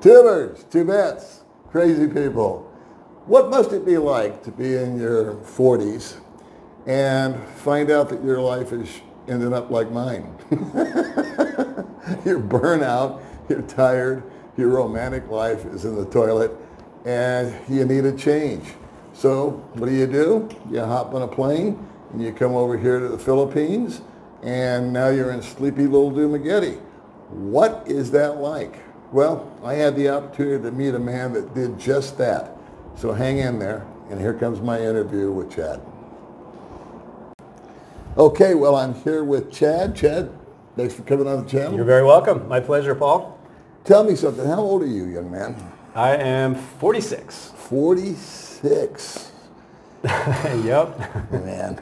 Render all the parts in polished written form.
Tubers, tubettes, crazy people. What must it be like to be in your 40s and find out that your life is ending up like mine? You're burnout, you're tired, your romantic life is in the toilet, and you need a change. So what do? You hop on a plane and you come over here to the Philippines, and now you're in sleepy little Dumaguete. What is that like? Well, I had the opportunity to meet a man that did just that. So hang in there, and here comes my interview with Chad. Okay, well, I'm here with Chad. Chad, thanks for coming on the channel. You're very welcome. My pleasure, Paul. Tell me something. How old are you, young man? I am 46. 46. Yep. Man.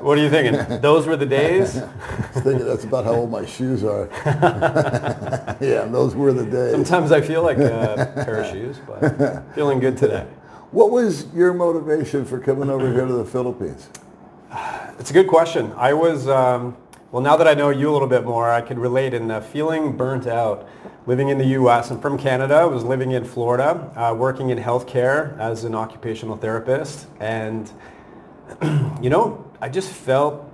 What are you thinking? Those were the days? I was thinking that's about how old my shoes are. Yeah, those were the days. Sometimes I feel like a pair of shoes, but feeling good today. What was your motivation for coming over here to the Philippines? It's a good question. I was, well, now that I know you a little bit more, I could relate in feeling burnt out. Living in the U.S. I'm from Canada. I was living in Florida, working in healthcare as an occupational therapist. And, you know, I just felt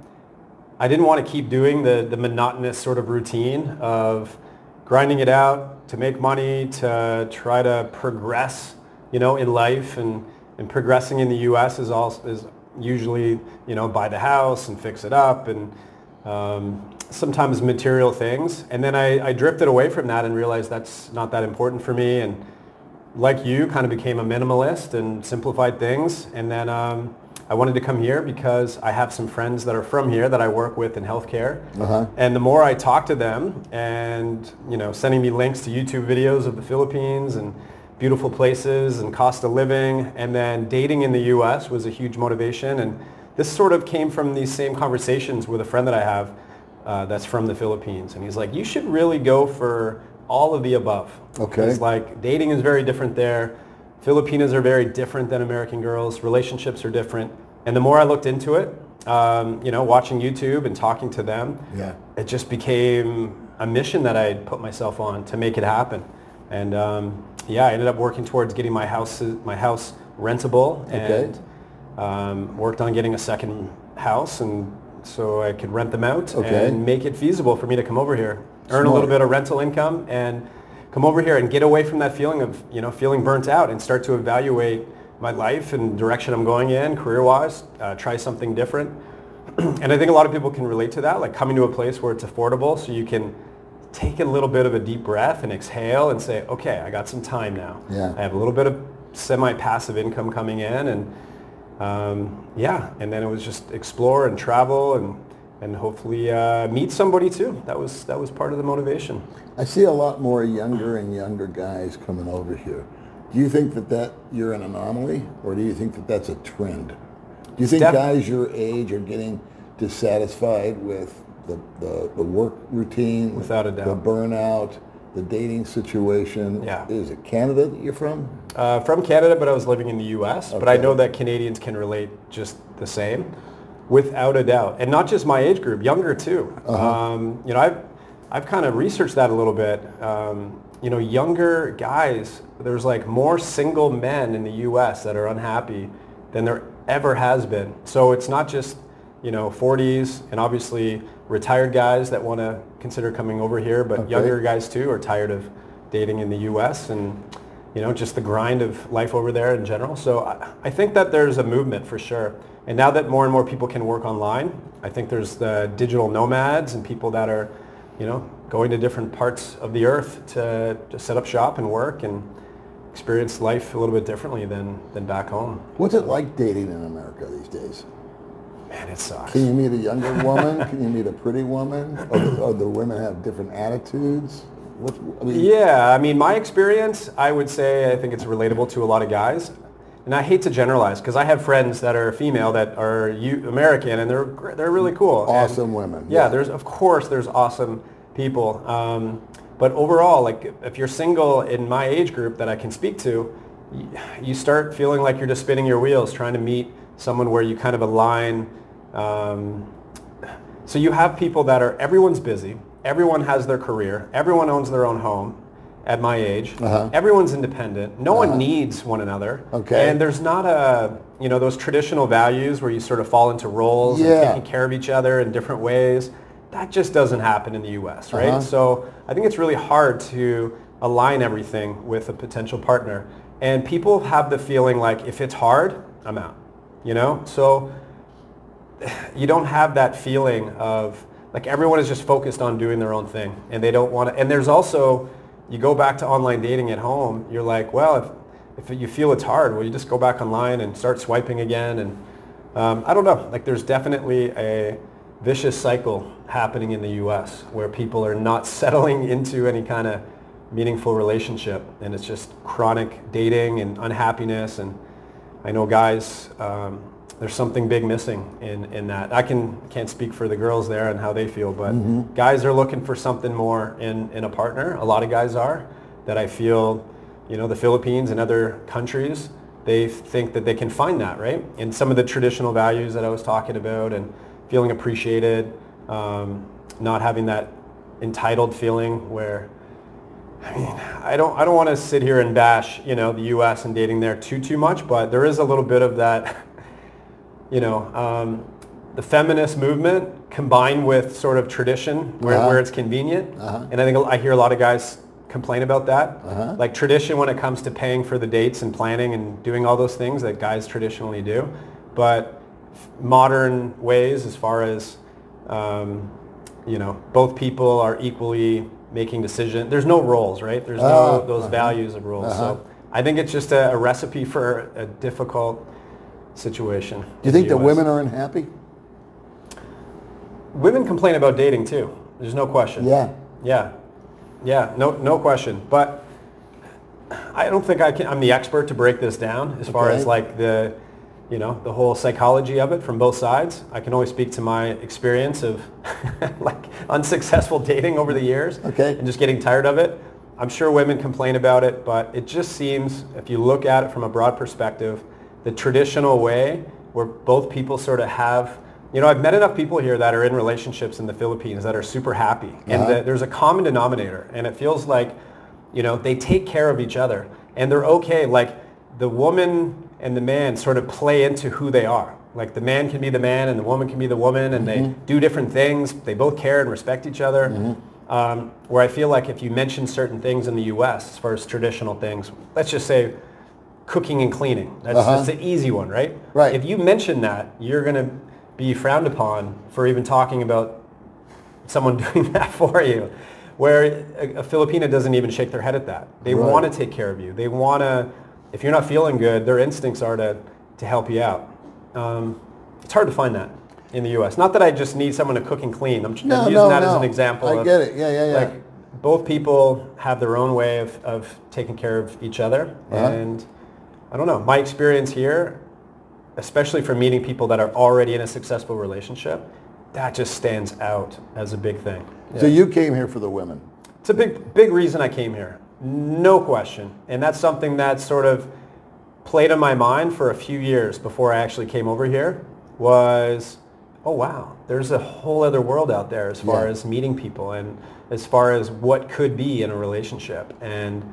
I didn't want to keep doing the monotonous sort of routine of grinding it out to make money, to try to progress, you know, in life. And progressing in the U.S. is usually, you know, buy the house and fix it up and sometimes material things. And then I drifted away from that and realized that's not that important for me. And like you, kind of became a minimalist and simplified things. And then I wanted to come here because I have some friends that are from here that I work with in healthcare. And the more I talk to them and, you know, sending me links to YouTube videos of the Philippines and beautiful places and cost of living, and then dating in the U.S. was a huge motivation. And this sort of came from these same conversations with a friend that I have that's from the Philippines. And he's like, you should really go for all of the above. Okay. It's like dating is very different there. Filipinas are very different than American girls. Relationships are different. And the more I looked into it, you know, watching YouTube and talking to them, it just became a mission that I put myself on to make it happen. And yeah, I ended up working towards getting my house rentable, and worked on getting a second house, and so I could rent them out and make it feasible for me to come over here, earn a little bit of rental income, and come over here and get away from that feeling of, you know, feeling burnt out, and start to evaluate my life and direction I'm going in career-wise, try something different. And I think a lot of people can relate to that, like coming to a place where it's affordable so you can take a little bit of a deep breath and exhale and say, okay, I got some time now. I have a little bit of semi-passive income coming in, and yeah, and then it was just explore and travel and hopefully meet somebody too. That was part of the motivation. I see a lot more younger and younger guys coming over here. Do you think that you're an anomaly, or do you think that that's a trend? Do you think guys your age are getting dissatisfied with the work routine, without a doubt, the burnout, the dating situation? Is it Canada that you're from? From Canada, but I was living in the U.S. But I know that Canadians can relate just the same, without a doubt. And not just my age group, younger too. You know, I've kind of researched that a little bit. You know, younger guys, there's like more single men in the U.S. that are unhappy than there ever has been. So it's not just, you know, 40s and obviously retired guys that want to consider coming over here, but younger guys too are tired of dating in the U.S. and, you know, just the grind of life over there in general. So I think that there's a movement for sure. And now that more and more people can work online, I think there's the digital nomads and people that are, you know, going to different parts of the earth to set up shop and work and experience life a little bit differently than back home. What's it like dating in America these days? Man, it sucks. Can you meet a younger woman? Can you meet a pretty woman? Or the women have different attitudes? Yeah, I mean, my experience, I would say, I think it's relatable to a lot of guys. And I hate to generalize because I have friends that are female that are American, and they're really cool. Awesome women. Yeah, there's awesome people. But overall, like if you're single in my age group that I can speak to, you start feeling like you're just spinning your wheels trying to meet someone where you kind of align. So you have people that are, everyone's busy, everyone has their career, everyone owns their own home, at my age. Everyone's independent. No one needs one another. Okay. And there's not those traditional values where you sort of fall into roles and taking care of each other in different ways. That just doesn't happen in the U.S., right? So I think it's really hard to align everything with a potential partner. And people have the feeling like, if it's hard, I'm out, So you don't have that feeling of, like, everyone is just focused on doing their own thing, and they don't want to. And there's also, you go back to online dating at home, you're like, well, if you feel it's hard, well, you just go back online and start swiping again. And I don't know, like, there's definitely a vicious cycle happening in the U.S. where people are not settling into any kind of meaningful relationship, and it's just chronic dating and unhappiness. And I know guys, there's something big missing in that. I can't speak for the girls there and how they feel, but guys are looking for something more in a partner. A lot of guys are, that I feel, the Philippines and other countries, they think that they can find that, right? In some of the traditional values that I was talking about, and feeling appreciated, not having that entitled feeling where, I don't want to sit here and bash, the U.S. and dating there too much, but there is a little bit of that, the feminist movement combined with sort of tradition where it's convenient. And I think I hear a lot of guys complain about that. Like tradition when it comes to paying for the dates and planning and doing all those things that guys traditionally do. But modern ways, as far as, both people are equally making decisions. There's no roles, right? There's no those values of roles. So I think it's just a recipe for a difficult situation. Do you think that women are unhappy? Women complain about dating too. There's no question. Yeah. No question. But I don't think I'm the expert to break this down as far as like the whole psychology of it from both sides. I can only speak to my experience of like unsuccessful dating over the years and just getting tired of it. I'm sure women complain about it, but it just seems, if you look at it from a broad perspective, the traditional way where both people sort of have, I've met enough people here that are in relationships in the Philippines that are super happy. And there's a common denominator, and it feels like, they take care of each other and they're okay. Like the woman and the man sort of play into who they are. Like the man can be the man and the woman can be the woman, and they do different things. They both care and respect each other. Where I feel like if you mention certain things in the U.S. as far as traditional things, let's just say cooking and cleaning. That's the easy one, right? Right. If you mention that, you're going to be frowned upon for even talking about someone doing that for you. Where a Filipina doesn't even shake their head at that. They want to take care of you. They want to, if you're not feeling good, their instincts are to help you out. It's hard to find that in the U.S. Not that I just need someone to cook and clean. I'm using that as an example. I get it. Yeah. Like both people have their own way of taking care of each other. And I don't know. My experience here, especially from meeting people that are already in a successful relationship, that just stands out as a big thing. So you came here for the women. It's a big reason I came here. No question. And that's something that sort of played on my mind for a few years before I actually came over here, was, oh wow, there's a whole other world out there as far as meeting people and as far as what could be in a relationship. And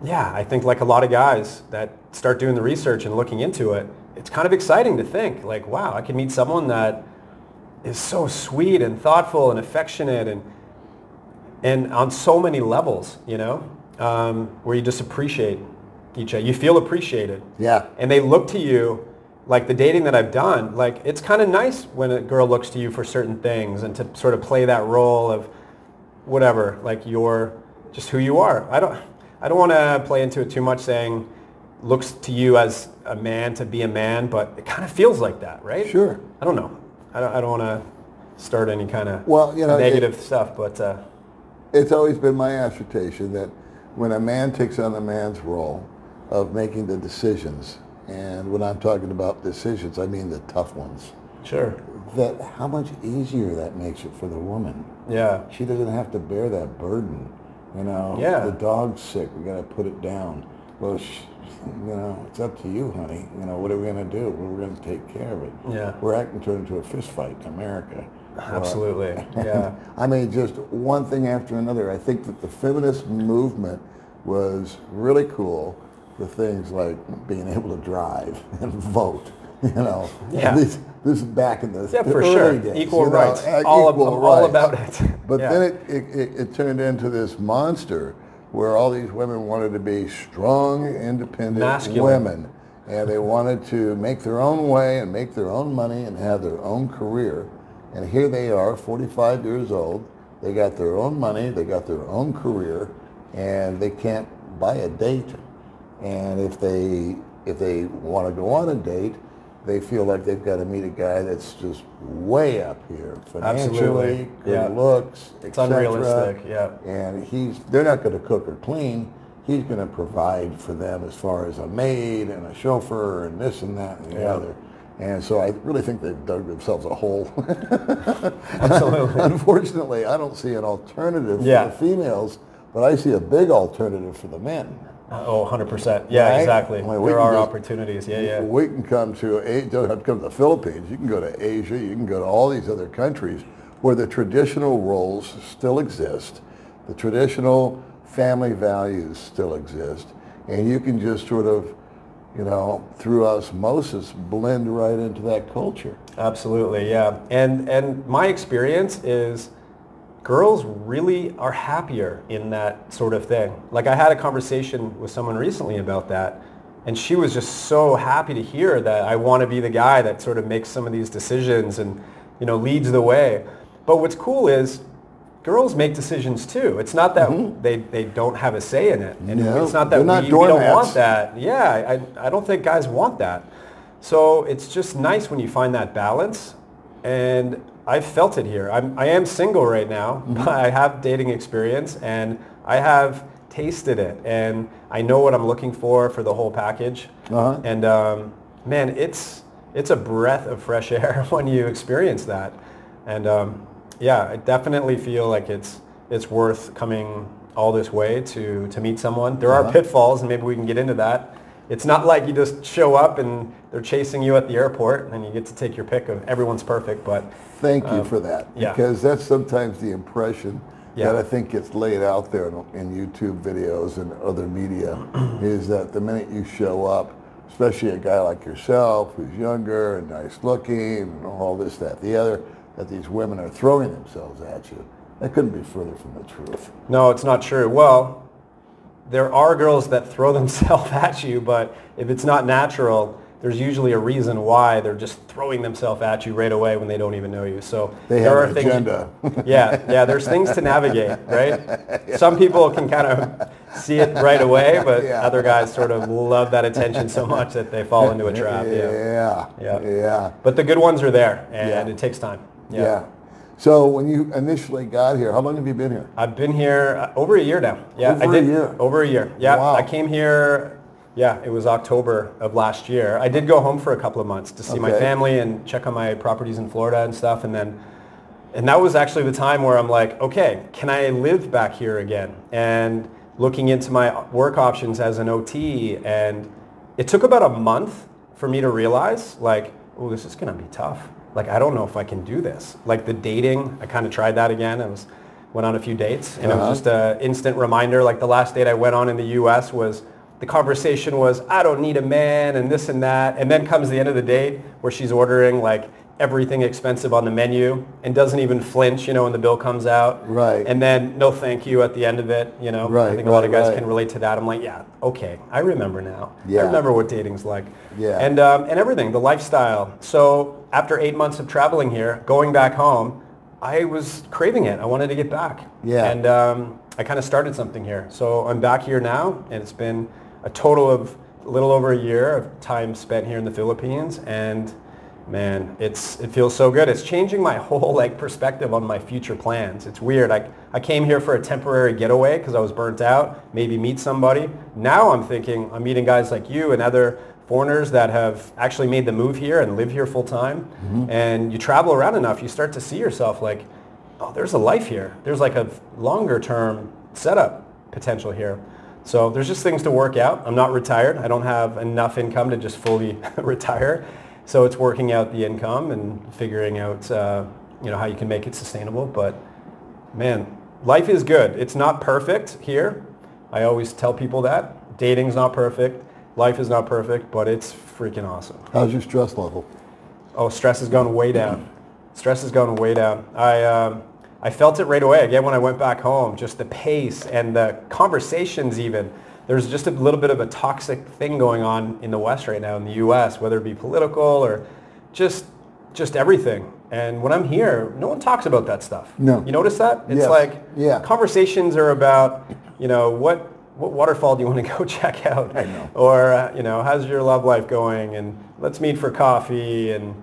yeah, I think like a lot of guys that start doing the research and looking into it, it's kind of exciting to think like, wow, I could meet someone that is so sweet and thoughtful and affectionate and on so many levels, where you just appreciate each other. You feel appreciated. Yeah. And they look to you, like the dating that I've done, like it's kind of nice when a girl looks to you for certain things and to sort of play that role of whatever, like you're just who you are. I don't want to play into it too much saying looks to you as a man to be a man, but it kind of feels like that, right? Sure. I don't know. I don't want to start any kind of negative stuff, but it's always been my assertion that when a man takes on a man's role of making the decisions, and when I'm talking about decisions, I mean the tough ones. Sure. That how much easier that makes it for the woman. Yeah. She doesn't have to bear that burden. Yeah. The dog's sick. We got to put it down. Well, it's up to you, honey. What are we going to do? We're going to take care of it. Yeah. We're acting turned into a fist fight in America. Absolutely. Yeah. I mean, just one thing after another. I think that the feminist movement was really cool for things like being able to drive and vote. You know, Yeah. this is back in the for early sure. days. Equal you know, rights. equal All rights. about it. But Yeah. then it turned into this monster where all these women wanted to be strong, independent Masculine. women. And they wanted to make their own way and make their own money and have their own career. And here they are, 45 years old. They got their own money, they got their own career, and they can't buy a date. And if they want to go on a date, they feel like they've got to meet a guy that's just way up here financially, good looks, it's etc. unrealistic. Yeah. And they're not going to cook or clean. He's going to provide for them as far as a maid and a chauffeur and this and that and the other. And so I really think they've dug themselves a hole. Absolutely. Unfortunately, I don't see an alternative for the females, but I see a big alternative for the men. Oh, 100%. Yeah, right? exactly. I mean, there are opportunities. Yeah. We can come to don't have to come to the Philippines. You can go to Asia. You can go to all these other countries where the traditional roles still exist. The traditional family values still exist. And you can just sort of, through osmosis, blend right into that culture. Absolutely, yeah. And my experience is girls really are happier in that sort of thing. Like I had a conversation with someone recently about that, and she was just so happy to hear that I want to be the guy that sort of makes some of these decisions and, leads the way. But what's cool is girls make decisions too. It's not that they don't have a say in it. And it's not that we don't want that. Yeah, I don't think guys want that. So it's just nice when you find that balance. And I've felt it here. I am single right now, but I have dating experience and I have tasted it. And I know what I'm looking for the whole package. And man, it's a breath of fresh air when you experience that. And I definitely feel like it's worth coming all this way to meet someone. There are pitfalls, and maybe we can get into that. It's not like you just show up and they're chasing you at the airport and you get to take your pick of everyone's perfect. But thank you for that, because that's sometimes the impression that I think gets laid out there in YouTube videos and other media is that the minute you show up, especially a guy like yourself who's younger and nice looking and all this, that, the other, that these women are throwing themselves at you. That couldn't be further from the truth. No, it's not true. Well, there are girls that throw themselves at you, but if it's not natural, there's usually a reason why they're just throwing themselves at you right away when they don't even know you. So they there have are an things. Agenda. There's things to navigate, right? Some people can kind of see it right away, but other guys sort of love that attention so much that they fall into a trap. Yeah. But the good ones are there, and it takes time. Yeah. So when you initially got here, how long have you been here? I've been here over a year now. Yeah, Over a year. Yeah, wow. I came here, it was October of last year. I did go home for a couple of months to see my family and check on my properties in Florida and stuff. And that was actually the time where I'm like, okay, can I live back here again? And looking into my work options as an OT. And it took about a month for me to realize, like, oh, this is going to be tough. Like, I don't know if I can do this. Like the dating, I kind of tried that again. Went on a few dates, and it was just an instant reminder. Like the last date I went on in the U.S. the conversation was, I don't need a man and this and that. And then comes the end of the date where she's ordering like everything expensive on the menu and doesn't even flinch, when the bill comes out. Right. And then no thank you at the end of it, Right, I think a lot of guys can relate to that. I'm like, okay, I remember now. Yeah. I remember what dating's like. Yeah. And everything, the lifestyle. So after 8 months of traveling here, going back home, I was craving it. I wanted to get back. Yeah. And I kind of started something here. So I'm back here now, and it's been a total of a little over a year of time spent here in the Philippines. And man, it feels so good. It's changing my whole perspective on my future plans. It's weird. I came here for a temporary getaway because I was burnt out, maybe meet somebody. Now I'm thinking I'm meeting guys like you and other foreigners that have actually made the move here and live here full time. And you travel around enough, you start to see yourself like, oh, there's a life here. There's like a longer term setup potential here. So there's just things to work out. I'm not retired. I don't have enough income to just fully retire. So it's working out the income and figuring out, how you can make it sustainable. But man, life is good. It's not perfect here, I always tell people that. Dating's not perfect. Life is not perfect, but it's freaking awesome. How's your stress level? Oh, stress has gone way down. Stress has gone way down. I felt it right away. Again, when I went back home, just the pace and the conversations even. There's just a little bit of a toxic thing going on in the West right now, in the U.S., whether it be political or just everything. And when I'm here, no one talks about that stuff. No. You notice that? It's Yeah. Conversations are about, what waterfall do you want to go check out? I know. Or, how's your love life going? And let's meet for coffee. And,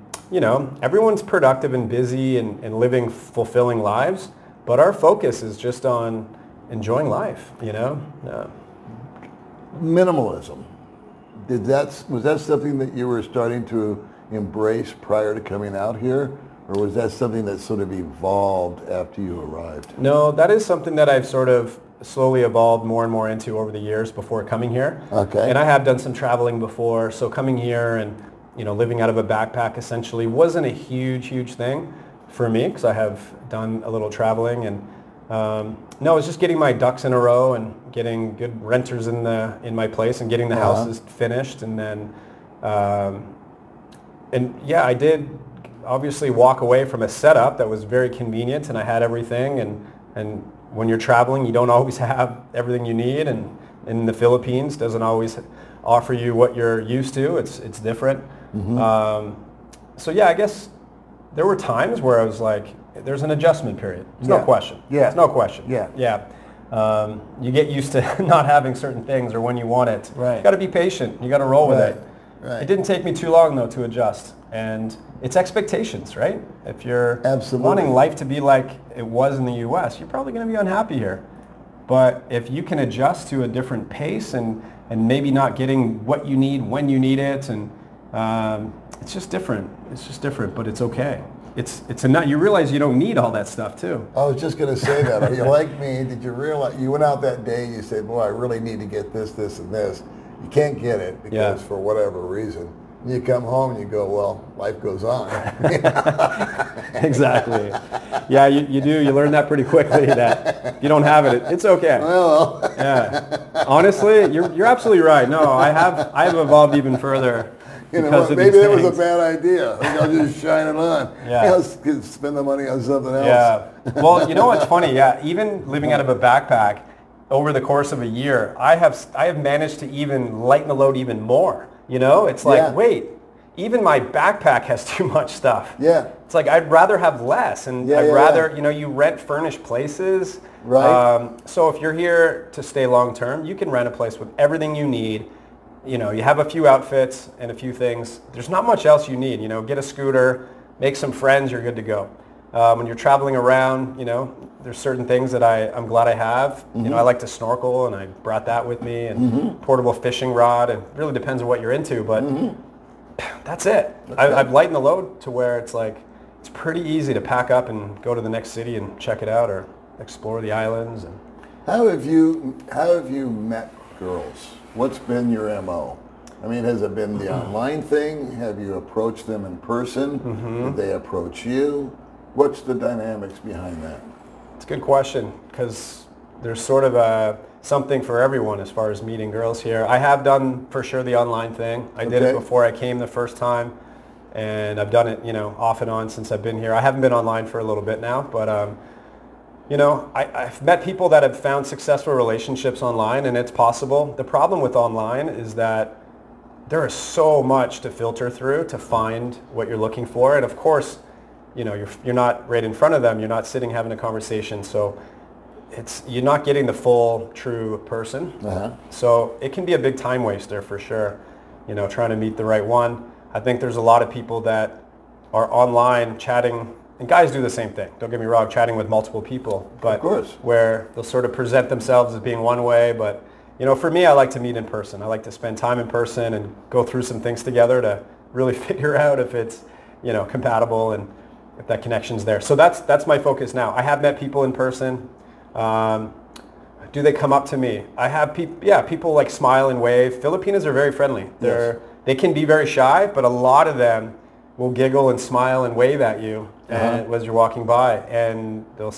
everyone's productive and busy and living fulfilling lives. But our focus is just on enjoying life, Yeah. Minimalism. Was that something that you were starting to embrace prior to coming out here? Or was that something that sort of evolved after you arrived? No, that is something that I've sort of slowly evolved more and more into over the years before coming here. Okay. And I have done some traveling before, so coming here and living out of a backpack essentially wasn't a huge thing for me because I have done a little traveling. And no, it's just getting my ducks in a row and getting good renters in my place and getting the houses finished. And then I did obviously walk away from a setup that was very convenient and I had everything. And when you're traveling, you don't always have everything you need. And in the Philippines, doesn't always offer you what you're used to. It's different. Mm-hmm. I guess there were times where I was like, there's an adjustment period. There's no question. Yeah. There's no question. Yeah. You get used to not having certain things or when you want it. Right. You got to be patient. You got to roll with it. Right. It didn't take me too long though to adjust. And it's expectations, right? If you're wanting life to be like it was in the U.S., you're probably going to be unhappy here. But if you can adjust to a different pace and maybe not getting what you need when you need it, and it's just different. It's just different, but it's okay. It's enough. You realize you don't need all that stuff too. I was just going to say that. Are you like me? Did you realize you went out that day and you said, boy, I really need to get this, and this. You can't get it because for whatever reason. You come home and you go, well, life goes on. Exactly. Yeah, you do. You learn that pretty quickly that if you don't have it, it's okay. Well. Yeah. Honestly, you're absolutely right. No, I have evolved even further. You know what? Maybe it was a bad idea. I'll just shine it on. Yeah. Let's spend the money on something else. Yeah. Well, you know what's funny? Yeah, even living out of a backpack over the course of a year, I have managed to even lighten the load even more. It's like, wait, even my backpack has too much stuff. Yeah. It's like, I'd rather have less. And I'd rather, you rent furnished places. Right. So if you're here to stay long term, you can rent a place with everything you need. You have a few outfits and a few things. There's not much else you need. Get a scooter, make some friends, you're good to go. When you're traveling around, there's certain things that I'm glad I have. Mm-hmm. I like to snorkel, and I brought that with me, and portable fishing rod. It really depends on what you're into, but that's it. I've lightened the load to where it's like it's pretty easy to pack up and go to the next city and check it out or explore the islands. And how have you met girls? What's been your MO? I mean, has it been the online thing? Have you approached them in person? Mm-hmm. Did they approach you? What's the dynamics behind that? It's a good question because there's sort of something for everyone as far as meeting girls here. I have done for sure the online thing. I did it before I came the first time, and I've done it, off and on since I've been here. I haven't been online for a little bit now, but I've met people that have found successful relationships online, and it's possible. The problem with online is that there is so much to filter through to find what you're looking for, and of course, you're not right in front of them. You're not sitting having a conversation, so you're not getting the full, true person. Uh-huh. So it can be a big time waster for sure. Trying to meet the right one. I think there's a lot of people that are online chatting, and guys do the same thing. Don't get me wrong, chatting with multiple people, but of course, where they'll sort of present themselves as being one way. But for me, I like to meet in person. I like to spend time in person and go through some things together to really figure out if it's compatible and if that connection's there. So that's my focus now. I have met people in person. Do they come up to me? I have people like smile and wave. Filipinos are very friendly. They can be very shy, but a lot of them will giggle and smile and wave at you as you're walking by, and they'll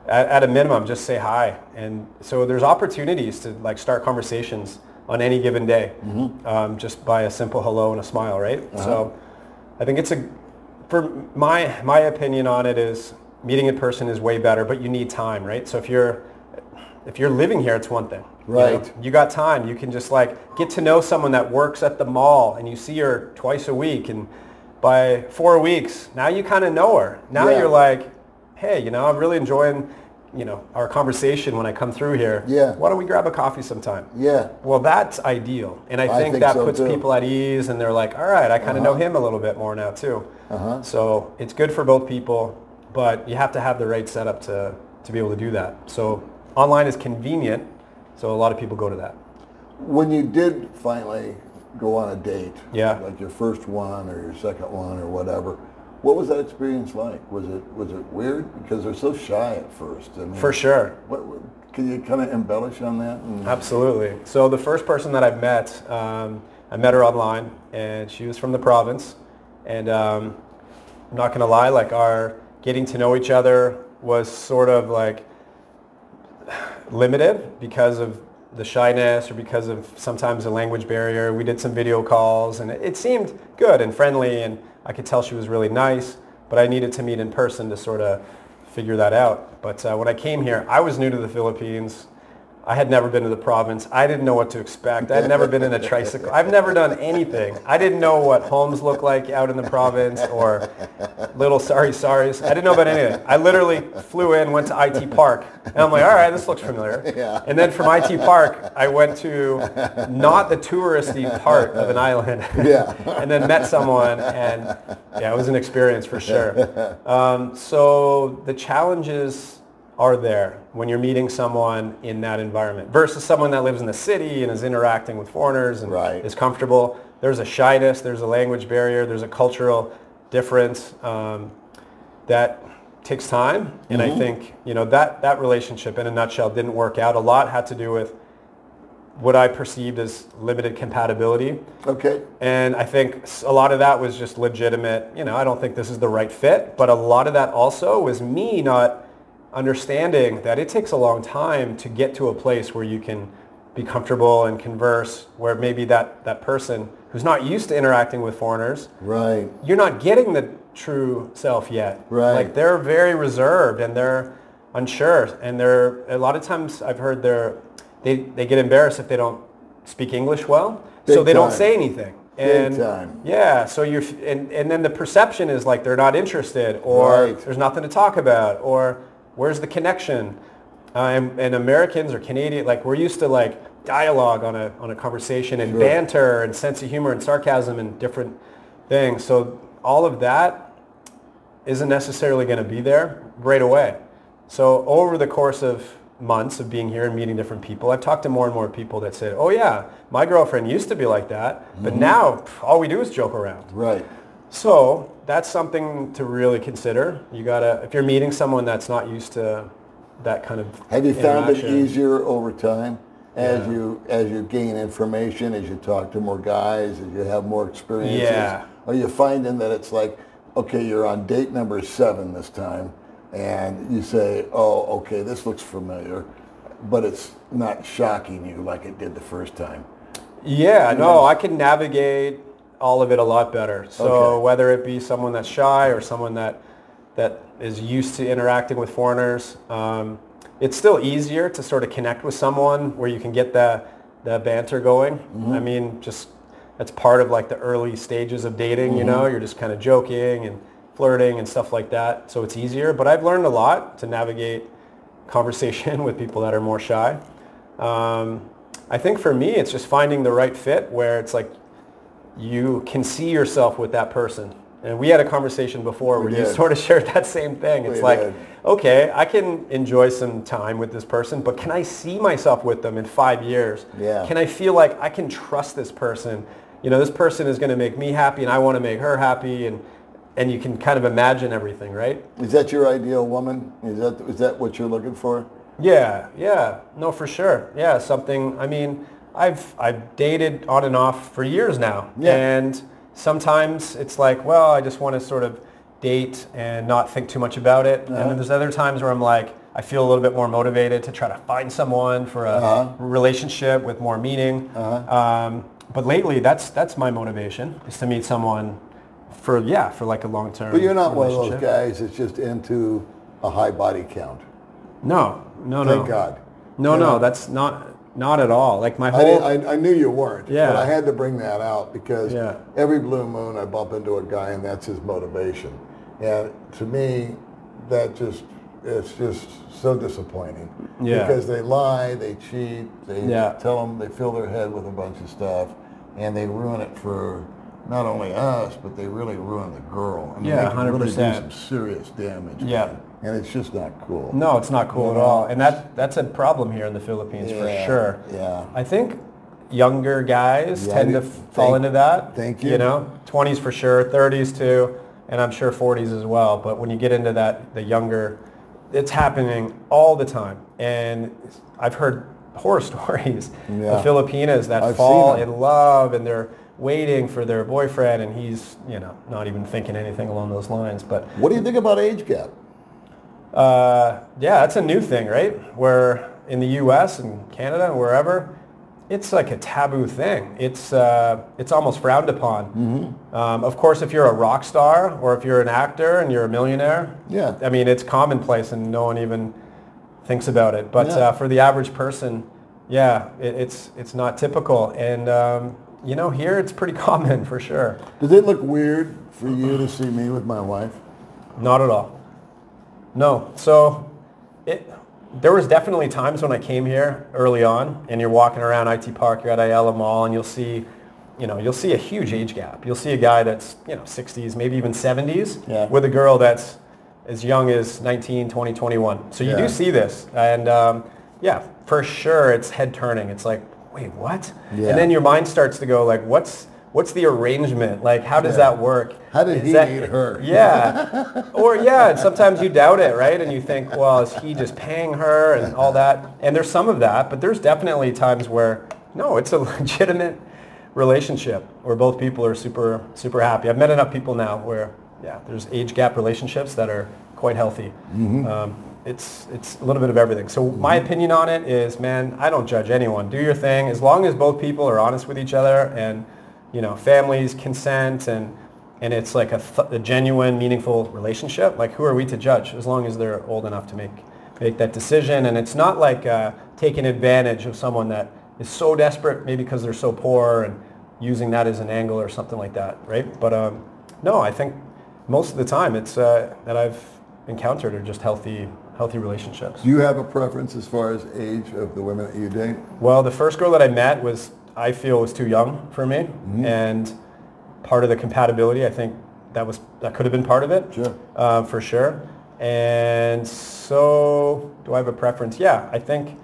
at a minimum, just say hi. And so there's opportunities to like start conversations on any given day, just by a simple hello and a smile, right? So I think for my opinion on it is meeting in person is way better, but you need time, right? So if you're living here, it's one thing. Right. You got time. You can just like get to know someone that works at the mall and you see her twice a week, and by 4 weeks, now you kind of know her. Now you're like, hey, I'm really enjoying, our conversation when I come through here. Yeah. Why don't we grab a coffee sometime? Yeah. Well, that's ideal. And I think that puts people at ease, and they're like, all right, I kind of know him a little bit more now too. So it's good for both people, but you have to have the right setup to be able to do that. So online is convenient, so a lot of people go to that. When you did finally go on a date, yeah, like your first one or your second one or whatever, what was that experience like? Was it weird? Because they're so shy at first. I mean, for sure. Can you kind of embellish on that? Absolutely. So the first person that I met her online, and she was from the province. And I'm not going to lie, like our getting to know each other was sort of like limited because of the shyness or because of sometimes the language barrier. We did some video calls, and it seemed good and friendly, and I could tell she was really nice, but I needed to meet in person to sort of figure that out. But when I came here, I was new to the Philippines. I had never been to the province. I didn't know what to expect. I had never been in a tricycle. I've never done anything. I didn't know what homes look like out in the province or little sari-saris. I didn't know about anything. I literally flew in, went to IT Park, and I'm like, all right, this looks familiar. Yeah. And then from IT Park, I went to not the touristy part of an island, and then met someone, and yeah, it was an experience for sure. So the challenges are there when you're meeting someone in that environment versus someone that lives in the city and is interacting with foreigners and is comfortable. There's a shyness, there's a language barrier, there's a cultural difference that takes time. And I think, that relationship in a nutshell didn't work out. A lot had to do with what I perceived as limited compatibility. Okay. And I think a lot of that was just legitimate, I don't think this is the right fit, but a lot of that also was me not understanding that it takes a long time to get to a place where you can be comfortable and converse, where maybe that person who's not used to interacting with foreigners, you're not getting the true self yet. Like they're very reserved and they're unsure, and a lot of times I've heard they get embarrassed if they don't speak English well, so they don't say anything. And yeah, so and then the perception is like they're not interested, or there's nothing to talk about, or where's the connection? And Americans or Canadian, like we're used to like dialogue on a conversation and banter and sense of humor and sarcasm and different things. So all of that isn't necessarily going to be there right away. So over the course of months of being here and meeting different people, I've talked to more and more people that said, oh yeah, my girlfriend used to be like that, but now all we do is joke around. So that's something to really consider. You gotta, if you're meeting someone that's not used to that kind of Have you found it easier over time as you gain information, as you talk to more guys, as you have more experiences? Are you finding that it's like, okay, you're on date number 7 this time, and you say, oh, okay, this looks familiar, but it's not shocking you like it did the first time? I can navigate all of it a lot better. So whether it be someone that's shy or someone that is used to interacting with foreigners, it's still easier to sort of connect with someone where you can get the banter going. I mean, just that's part of like the early stages of dating, you're just kind of joking and flirting and stuff like that. So it's easier, but I've learned a lot to navigate conversation with people that are more shy. I think for me, it's just finding the right fit where it's like, you can see yourself with that person. And we had a conversation before where you sort of shared that same thing. It's like, okay, I can enjoy some time with this person, but can I see myself with them in 5 years? Can I feel like I can trust this person? This person is going to make me happy and I want to make her happy, and you can kind of imagine everything, right? Is that your ideal woman? Is that what you're looking for? No, for sure. Something, I mean, I've dated on and off for years now, and sometimes it's like, well, I just want to sort of date and not think too much about it, and then there's other times where I'm like, I feel a little bit more motivated to try to find someone for a relationship with more meaning. But lately, that's my motivation, is to meet someone for like a long-term. But you're not one of those guys that's just into a high body count. No. Thank God. No, that's not at all. Like my whole... I knew you weren't, yeah. but I had to bring that out because every blue moon I bump into a guy and that's his motivation. And to me, it's just so disappointing. Yeah. Because they lie, they cheat, they tell them, they fill their head with a bunch of stuff, and they ruin it for not only us, but they really ruin the girl. I mean, they can 100%. really do some serious damage. Yeah. And it's just not cool. No, it's not cool at all. And that's a problem here in the Philippines for sure. Yeah. I think younger guys tend to fall into that. Thank you. You know, 20s for sure, 30s too, and I'm sure 40s as well. But when you get into that, the younger, it's happening all the time. And I've heard horror stories of Filipinas that fall in love and they're waiting for their boyfriend and he's, not even thinking anything along those lines. But what do you think about age gap? That's a new thing, right? Where in the U.S. and Canada and wherever, it's like a taboo thing. It's almost frowned upon. Mm-hmm. Of course, if you're a rock star or if you're an actor and you're a millionaire, I mean, it's commonplace and no one even thinks about it. But for the average person, it's not typical. And here it's pretty common for sure. Does it look weird for you to see me with my wife? Not at all. No. So there was definitely times when I came here early on and you're walking around IT Park, you're at Ayala Mall and you'll see a huge age gap. You'll see a guy that's, 60s, maybe even 70s with a girl that's as young as 19, 20, 21. So you do see this. And for sure it's head turning. It's like, wait, what? Yeah. And then your mind starts to go like, what's the arrangement? Like, how does that work? How did he meet her? Yeah. Or, and sometimes you doubt it, right? And you think, well, is he just paying her and all that? And there's some of that, but there's definitely times where, no, it's a legitimate relationship where both people are super, super happy. I've met enough people now where, there's age gap relationships that are quite healthy. Mm-hmm. It's a little bit of everything. So my opinion on it is, man, I don't judge anyone. Do your thing. As long as both people are honest with each other and families consent and it's like a genuine, meaningful relationship. Like, who are we to judge? As long as they're old enough to make that decision, and it's not like taking advantage of someone that is so desperate, maybe because they're so poor, and using that as an angle or something like that, right? But no, I think most of the time it's that I've encountered are just healthy relationships. Do you have a preference as far as age of the women that you date? Well, the first girl that I met I feel was too young for me, and part of the compatibility, I think that could have been part of it. Sure. For sure. And so, do I have a preference? Yeah, I think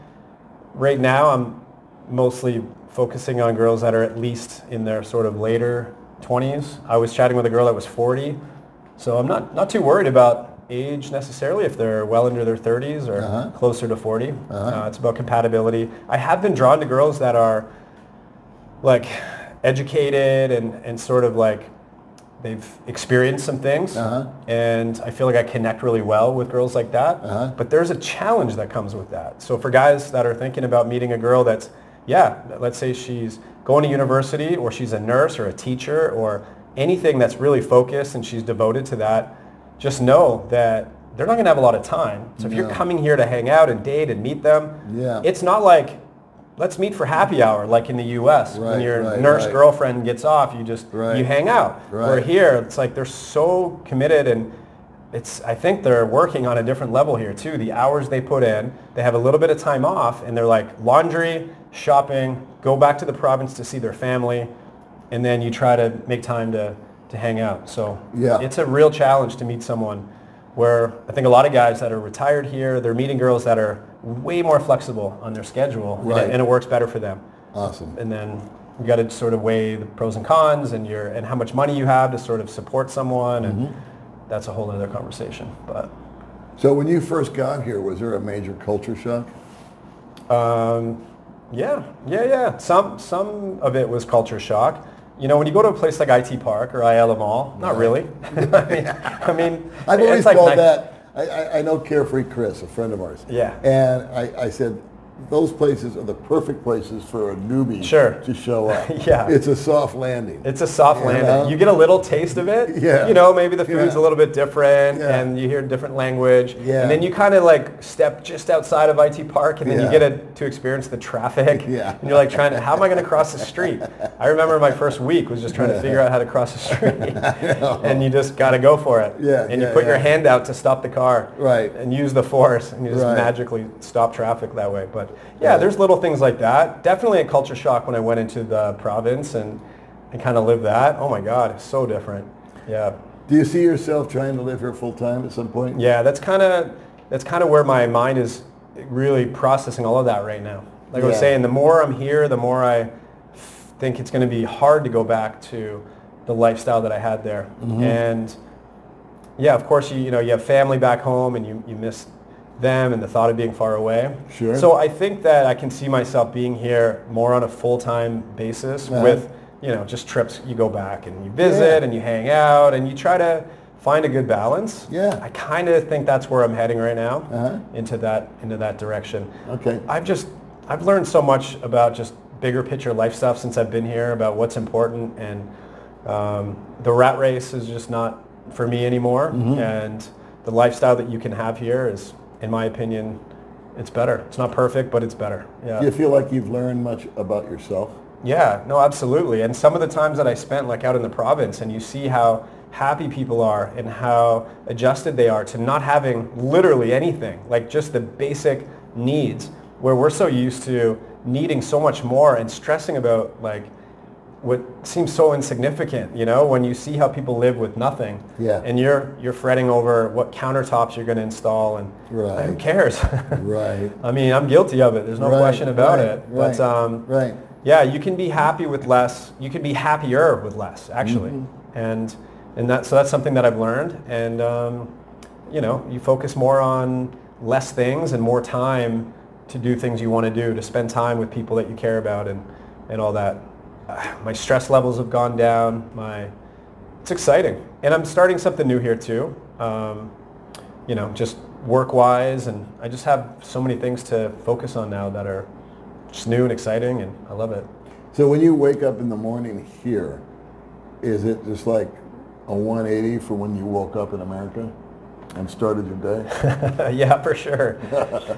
right now I'm mostly focusing on girls that are at least in their sort of later 20s. I was chatting with a girl that was 40, so I'm not too worried about age necessarily if they're well into their 30s or closer to 40. It's about compatibility. I have been drawn to girls that are like educated and sort of like they've experienced some things, and I feel like I connect really well with girls like that. But there's a challenge that comes with that. So for guys that are thinking about meeting a girl that's, let's say she's going to university or she's a nurse or a teacher or anything that's really focused and she's devoted to that, just know that they're not going to have a lot of time. So if you're coming here to hang out and date and meet them, it's not like, let's meet for happy hour like in the U.S. when your nurse girlfriend gets off, you hang out. Where here, it's like they're so committed, and I think they're working on a different level here too. The hours they put in, they have a little bit of time off, and they're like laundry, shopping, go back to the province to see their family, and then you try to make time to hang out. So it's a real challenge to meet someone where I think a lot of guys that are retired here, they're meeting girls that are way more flexible on their schedule, and it works better for them. Awesome. And then you got to sort of weigh the pros and cons and how much money you have to sort of support someone, and that's a whole other conversation. But so when you first got here, was there a major culture shock? Yeah. Some of it was culture shock. When you go to a place like IT Park or Ayala Mall, not really. I mean, I've always called that I know Carefree Chris, a friend of ours. Yeah. And I said, those places are the perfect places for a newbie to show up. Yeah. It's a soft landing. It's a soft landing. You get a little taste of it. Yeah. You know, maybe the food's a little bit different and you hear different language. Yeah. And then you kind of like step just outside of IT Park and then you get to experience the traffic. Yeah. And you're like trying to, how am I going to cross the street? I remember my first week was just trying to figure out how to cross the street. And you just got to go for it. Yeah. And you put your hand out to stop the car. Right. And use the force and you just magically stop traffic that way. But yeah, there's little things like that. Definitely a culture shock when I went into the province and kind of lived that. Oh my God, it's so different. Yeah. Do you see yourself trying to live here full time at some point? Yeah, that's kind of where my mind is really processing all of that right now. Like I was saying, the more I'm here, the more I think it's going to be hard to go back to the lifestyle that I had there. Mm-hmm. And yeah, of course, you have family back home and you miss them and the thought of being far away. Sure. So I think that I can see myself being here more on a full-time basis with, just trips. You go back and you visit and you hang out and you try to find a good balance. Yeah. I kind of think that's where I'm heading right now, into that direction. Okay. I've learned so much about just bigger picture life stuff since I've been here, about what's important, and the rat race is just not for me anymore. Mm-hmm. And the lifestyle that you can have here is, in my opinion, it's better. It's not perfect, but it's better. Yeah. Do you feel like you've learned much about yourself? Yeah, no, absolutely. And some of the times that I spent like out in the province, and you see how happy people are and how adjusted they are to not having literally anything, like just the basic needs, where we're so used to needing so much more and stressing about like what seems so insignificant, when you see how people live with nothing. Yeah. And you're fretting over what countertops you're going to install, and who cares? Right. I mean, I'm guilty of it. There's no question about it. But yeah, you can be happy with less. You can be happier with less, actually. Mm-hmm. And that's something that I've learned. And you focus more on less things and more time to do things you want to do, to spend time with people that you care about and all that. My stress levels have gone down. It's exciting. And I'm starting something new here too, just work-wise, and I just have so many things to focus on now that are just new and exciting, and I love it. So when you wake up in the morning here, is it just like a 180 from when you woke up in America and started your day? Yeah, for sure.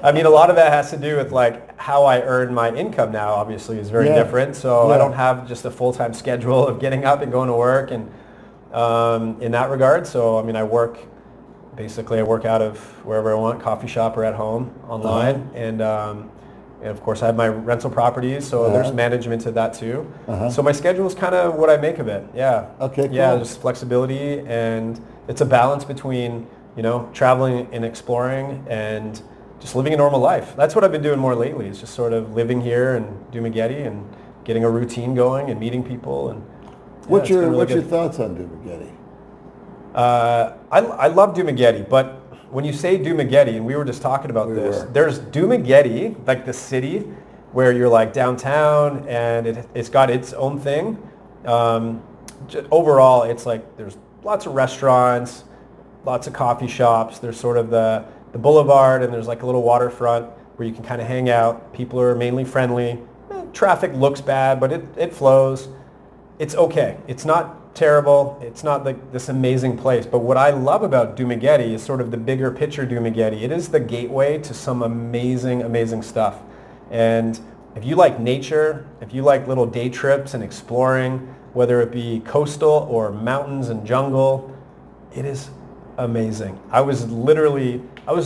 I mean, a lot of that has to do with like how I earn my income now, obviously, is very different. So I don't have just a full-time schedule of getting up and going to work, and in that regard. So, I mean, I work out of wherever I want, coffee shop or at home, online. And of course, I have my rental properties, so there's management to that too. So my schedule is kind of what I make of it. Yeah. Okay, cool. Yeah, there's flexibility, and it's a balance between traveling and exploring and just living a normal life. That's what I've been doing more lately, is just sort of living here in Dumaguete and getting a routine going and meeting people. And what's your thoughts on Dumaguete? I love Dumaguete, but when you say Dumaguete, and we were just talking about there's Dumaguete, like the city, where you're like downtown and it's got its own thing. Overall, it's like there's lots of restaurants, lots of coffee shops. There's sort of the boulevard, and there's like a little waterfront where you can kind of hang out. People are mainly friendly. Traffic looks bad, but it flows. It's okay. It's not terrible. It's not like this amazing place. But what I love about Dumaguete is sort of the bigger picture Dumaguete. It is the gateway to some amazing, amazing stuff. And if you like nature, if you like little day trips and exploring, whether it be coastal or mountains and jungle, it is amazing. I was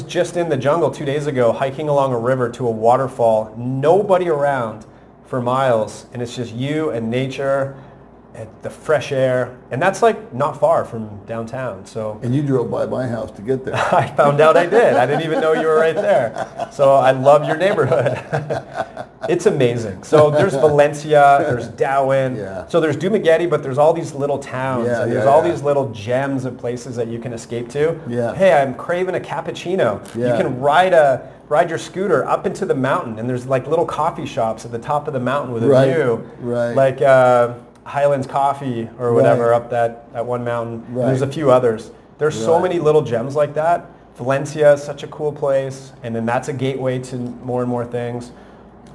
just in the jungle 2 days ago, hiking along a river to a waterfall, nobody around for miles, and it's just you and nature and the fresh air, and that's like not far from downtown. So. And you drove by my house to get there. I found out I did. I didn't even know you were right there. So I love your neighborhood. It's amazing. So there's Valencia, there's Darwin. Yeah. So there's Dumaguete, but there's all these little towns. Yeah, and there's all these little gems of places that you can escape to. Yeah. Hey, I'm craving a cappuccino. Yeah. You can ride your scooter up into the mountain, and there's like little coffee shops at the top of the mountain with a view. Right. Like Highlands Coffee or whatever up that one mountain. Right. There's a few others. There's so many little gems like that. Valencia is such a cool place, and then that's a gateway to more and more things.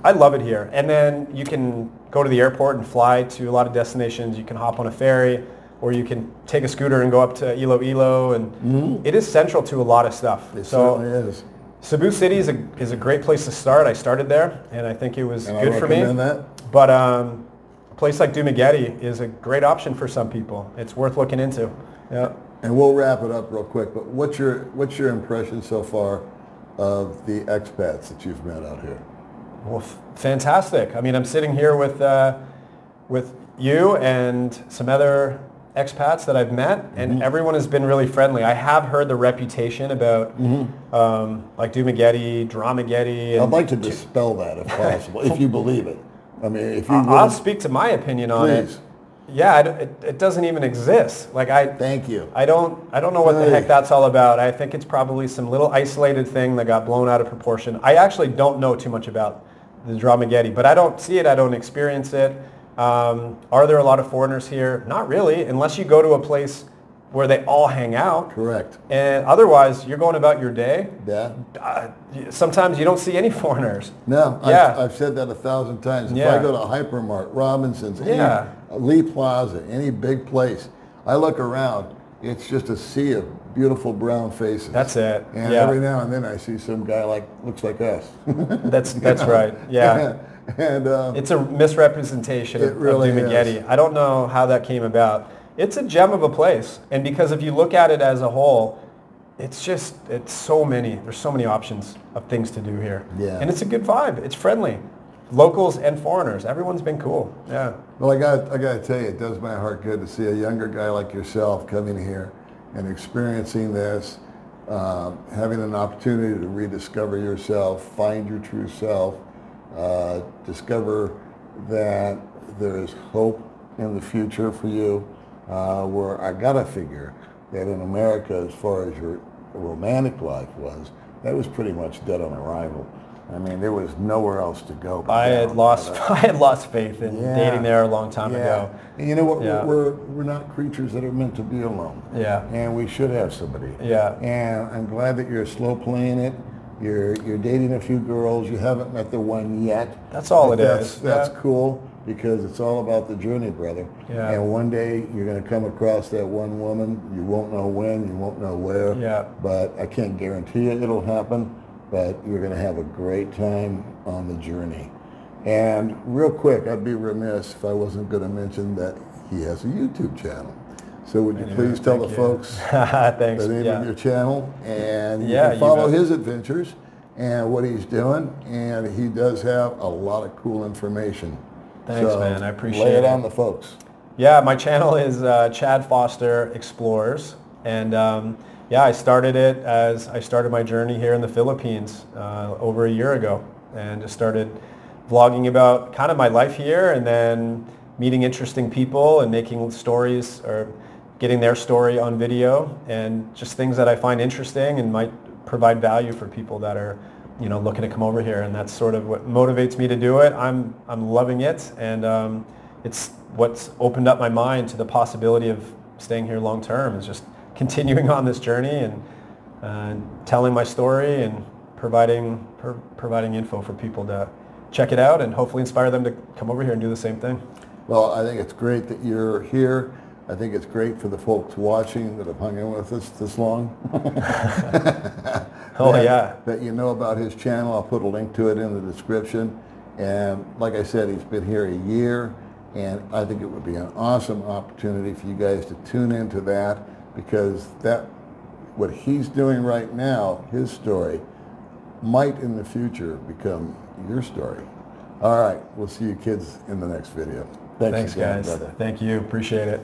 I love it here. And then you can go to the airport and fly to a lot of destinations. You can hop on a ferry, or you can take a scooter and go up to Iloilo, and it is central to a lot of stuff. It certainly is. Cebu City is a great place to start. I started there, and I think it was good for me. That. But a place like Dumaguete is a great option for some people. It's worth looking into. Yeah. And we'll wrap it up real quick. But what's your impression so far of the expats that you've met out here? Well, fantastic. I mean, I'm sitting here with you and some other expats that I've met, and everyone has been really friendly. I have heard the reputation about like Dumaguete, Dramaguete. I'd like to dispel that if possible, if you believe it. I mean, if you I'll speak to my opinion on it. Yeah, it doesn't even exist. Like Thank you. I don't know what the heck that's all about. I think it's probably some little isolated thing that got blown out of proportion. I actually don't know too much about the Dramaguete, but I don't see it. I don't experience it. Are there a lot of foreigners here? Not really, unless you go to a place where they all hang out. Correct. And otherwise, you're going about your day. Yeah. Sometimes you don't see any foreigners. No. Yeah. I've said that 1,000 times. If I go to Hypermart, Robinson's, Lee Plaza, any big place, I look around, it's just a sea of beautiful brown faces. That's it. And every now and then I see some guy looks like us. That's right. Yeah. And it's a misrepresentation of Dumaguete. I don't know how that came about. It's a gem of a place, and because if you look at it as a whole, it's so many. There's so many options of things to do here. Yeah. And it's a good vibe. It's friendly. Locals and foreigners. Everyone's been cool. Yeah. Well, I got to tell you, it does my heart good to see a younger guy like yourself coming here and experiencing this, having an opportunity to rediscover yourself, find your true self, discover that there is hope in the future for you, where I gotta figure that in America, as far as your romantic life was, that was pretty much dead on arrival. I mean, there was nowhere else to go. I had lost faith in dating there a long time ago. And you know what? We're not creatures that are meant to be alone. Yeah. And we should have somebody. Yeah. And I'm glad that you're slow playing it. You're dating a few girls. You haven't met the one yet. That's all it is. That's cool, because it's all about the journey, brother. Yeah. And one day you're going to come across that one woman. You won't know when. You won't know where. Yeah. But I can't guarantee it'll happen. But you're going to have a great time on the journey. And real quick, I'd be remiss if I wasn't going to mention that he has a YouTube channel. So would you please tell the folks Thanks. the name of your channel, and you can can follow his adventures and what he's doing, and he does have a lot of cool information. Thanks, man. I appreciate it. Lay it on the folks. Yeah, my channel is Chad Foster Explores, and I started it as I started my journey here in the Philippines over a year ago, and just started vlogging about kind of my life here, and then meeting interesting people and making stories or getting their story on video, and just things that I find interesting and might provide value for people that are, looking to come over here. And that's sort of what motivates me to do it. I'm loving it, and it's what's opened up my mind to the possibility of staying here long term, is just continuing on this journey and telling my story and providing info for people to check it out, and hopefully inspire them to come over here and do the same thing. Well, I think it's great that you're here. I think it's great for the folks watching that have hung in with us this long. That you know about his channel. I'll put a link to it in the description. And like I said, he's been here a year, and I think it would be an awesome opportunity for you guys to tune into that, because what he's doing right now, his story, might in the future become your story. All right, we'll see you kids in the next video. Thanks again, guys. brother. Thank you. Appreciate it.